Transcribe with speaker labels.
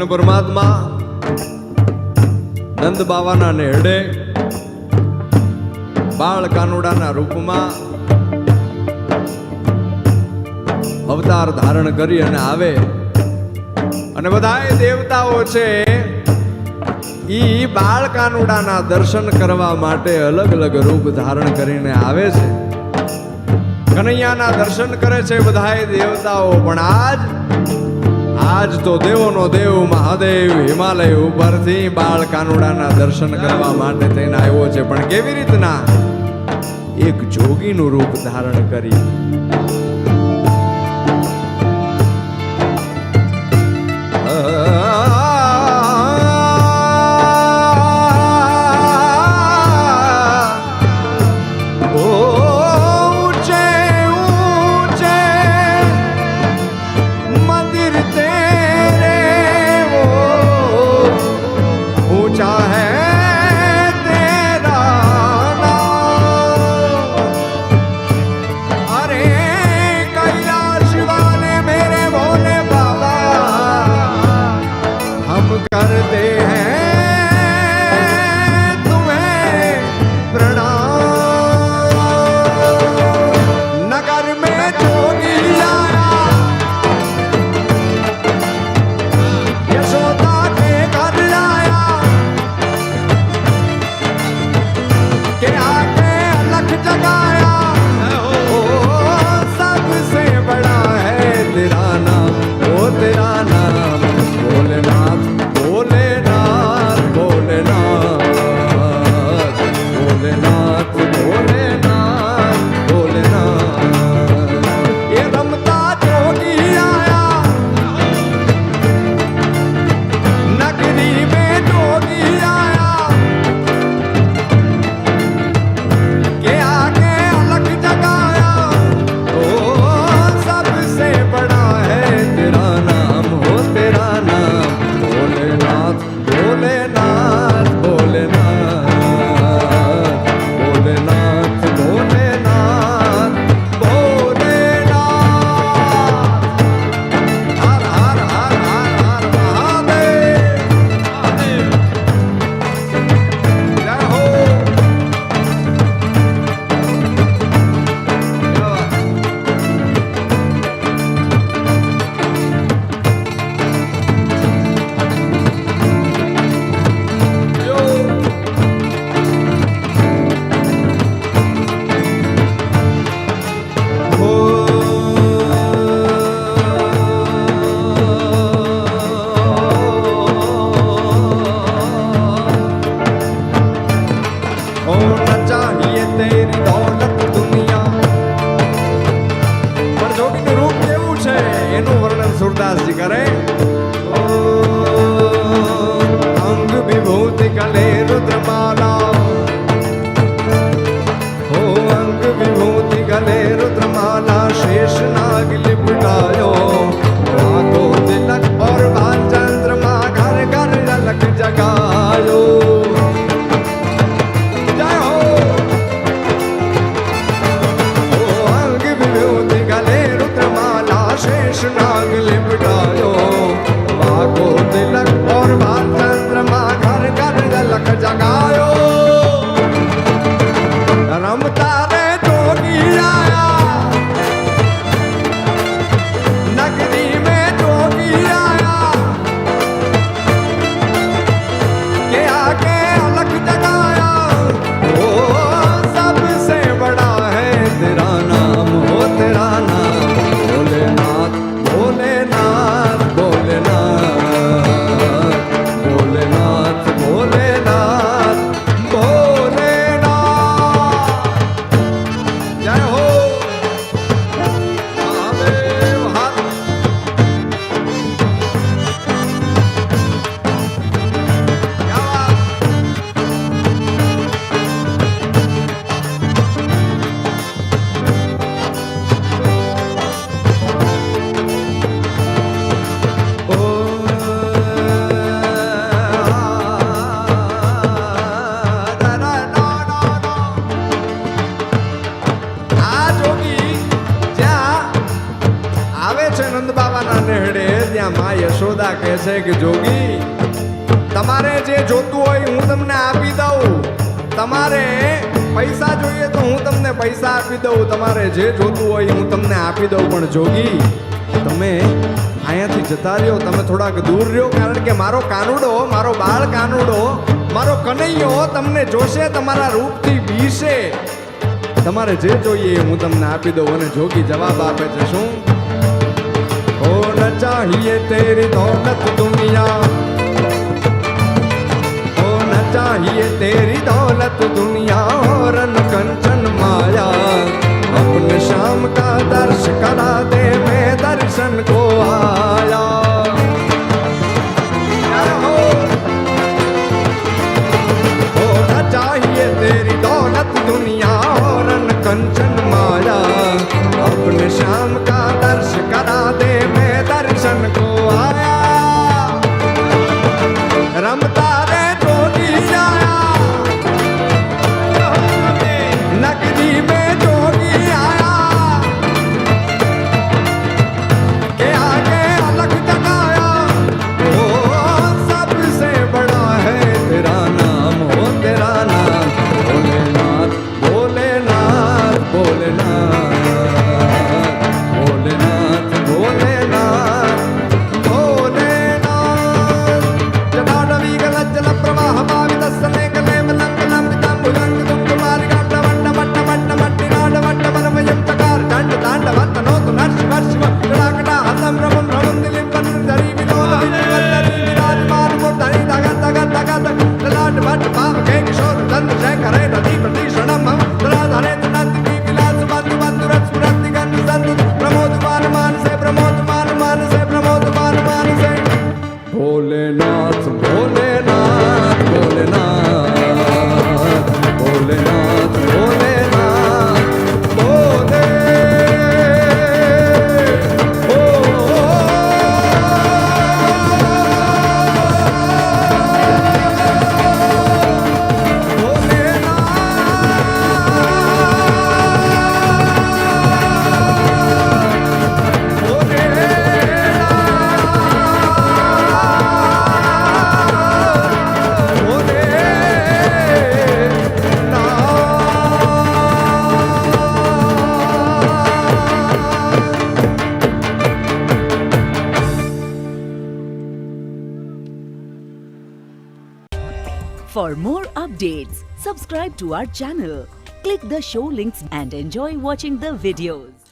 Speaker 1: કૃષ્ણ પરમાત્મા નંદ બાવાના નેહડે બાળ કાનુડાના રૂપમાં અવતાર ધારણ કરી અને આવે અને બધાય દેવતાઓ છે ઈ બાળ કાનુડાના દર્શન કરવા માટે અલગ અલગ રૂપ ધારણ કરીને આવે છે. કનૈયાના દર્શન કરે છે બધાય દેવતાઓ. પણ આજ તો દેવોનો દેવ મહાદેવ હિમાલય ઉપરથી બાળ કાનુડાના દર્શન કરવા માટે થઈને આવ્યો છે. પણ કેવી રીતના? એક જોગીનું રૂપ ધારણ કરી. બધા કહે છે કે જોગી તમારે જે જોતું હોય હું તમને આપી દઉં, તમારે પૈસા જોઈએ તો હું તમને પૈસા આપી દઉં, તમારે જે જોતું હોય હું તમને આપી દઉં, પણ જોગી તમે અહીંયાથી જતા રહ્યો, તમે થોડાક દૂર રહ્યો, કારણ કે મારો કાનુડો, મારો બાળ કાનુડો, મારો કનૈયો તમને જોશે, તમારા રૂપથી બીશે, તમારે જે જોઈએ હું તમને આપી દઉં. અને જોગી જવાબ આપે છે શું? ઓ ન ચાહીએ તેરી દौलत दुनिया, ओ न चाहिए तेरी दौलत दुनिया और न कंचन माया, अपने शाम का दर्श करा दे मैं दर्शन को आया. ओ न चाहिए तेरी दौलत दुनिया और न कंचन माया, अपने शाम का दर्श करा दे मैं दर्शन को आया. रमता रे जोगी आया, नगरी में जोगी आया, के आगे अलग जगाया, ओ सबसे बड़ा है तेरा नाम, हो तेरा नाम भोलेनाथ, भोलेनाथ, भोलेनाथ, भोलेनाथ, भोलेनाथ, भोलेनाथ. जटाटवी गलज्जल प्रवाह पावितस्सने कले मलंग लंबितं भुजंग दुंदुमारि गांड वंड वट्ट वट्ट मट्टि नाड वट्ट वरमयं चकार दंड दांड वत्तनोतु नर्ष वर्षिव जटाकटा हतं रमं रमं दिलिं पन्नधरी विनोद विद्वत्तरी विराजमान मूर्धनि दगत दगत दगत ललाट भट्ट पाव के किशोर चंद्र शेखरे नदी प्रतीक्षणं मम तराधरे नंदिनी विलास बंधु बंधु रस स्फुरन्ति गन्ध संधु प्रमोदमान मानसे प्रमोदमान मानसे प्रमोदमान मानसे. भोलेनाथ, भोलेनाथ, भोलेनाथ, भोलेनाथ, भोलेनाथ, भोले
Speaker 2: For more updates, subscribe to our channel, click the show links and enjoy watching the videos.